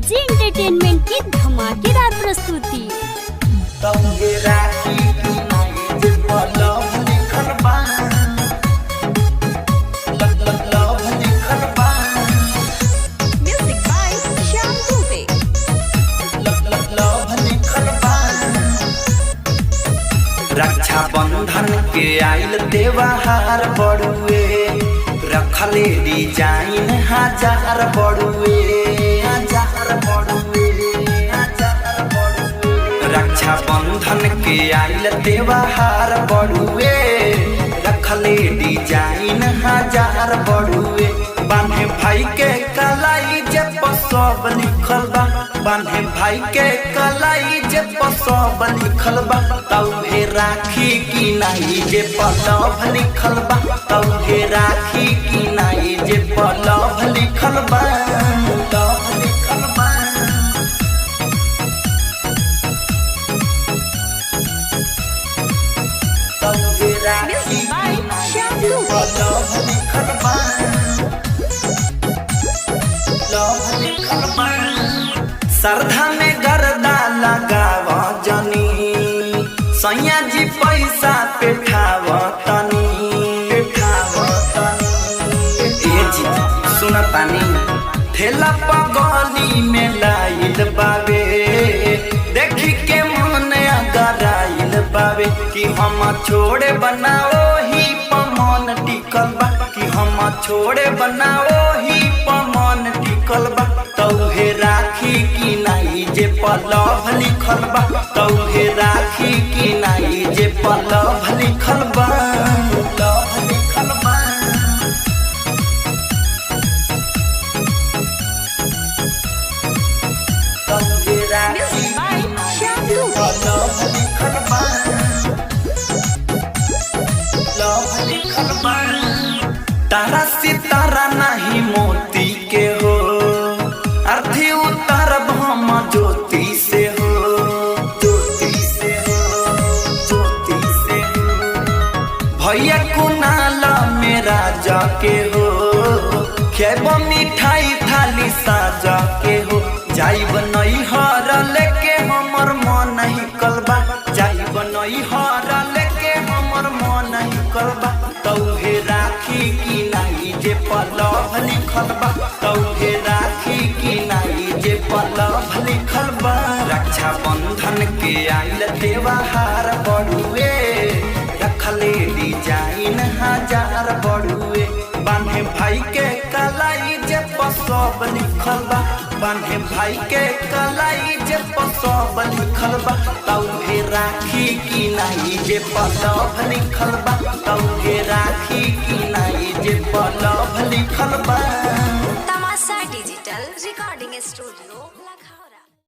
AG entertainment की धमाकेदार प्रस्तुति। Music by Shyam Dubey. रक्षा बंधन के आइल त्योहार बड़ुए, रखले डिजाइन हजार बड़ुए, हजार बड़ुए, हजार बड़ुए। रक्षा बंधन के आइल त्योहार बड़ुए, रखले डिजाइन हजार बड़ुए। बान्हे भाई के कलाई जे सब लिखल बा, बान्हे भाई के कलाई जे सब लिखल बा। तौहे राखी की नाई जे पलव लिखल बा, तौहे राखी की नाई जे पलव लिखल बा, पलव लिखल बा। तौहे राखी म्यूजिक बाय श्याम दुबे। पलव लिखल बा, श्रद्धा में गर्दा लगाव जनी, सैया जी पैसा पेठाव तनी, पेठाव तनी। ए जी सुन तानी, ठेला पगली में लाइल बावे, देखी के मन अगराइल बावे। कि हम छोड़े बनाओ ही पमन टिकल बा, कि हम छोड़े बनाओ ही पमन टिकल बा। तौहे राखी की नाई जे पलव लिखल बा, तौहे राखी की नाई जे पलव लिखल बा, पलव लिखल बा। तौहे राखी म्यूजिक बाय श्याम दुबे। पलव लिखल बा, पलव लिखल बा। तारा सितारा नहीं मोती के हो, अर्थी उतारब हम ज्योति से हो, ज्योति से हो, ज्योति से हो। भैया कुनाल मेरा जाके हो, खेब मिठाई थाली साजा के हो। जाइब नहीं हर लेके हमर मन नहीं कलबा, जाइब नहीं हर लेके हमर मन नहीं कलबा। तौहे राखी की नाई जे पलव लिखल बा, तौहे राखी की नाई जे पलव लिखल बा। रक्षा बंधन के आइल त्योहार बड़ुए, रखले डिजाइन हजार बड़ुए। बान्हे भाई के कलाई जे सब लिखल बा, बान्हे भाई के कलाई जे सब लिखल बा। तौहे राखी की नाई जे पलव लिखल बा, तौहे राखी की नाई जे पलव लिखल बा। तमाशा डिजिटल रिकॉर्डिंग स्टूडियो लखौरा।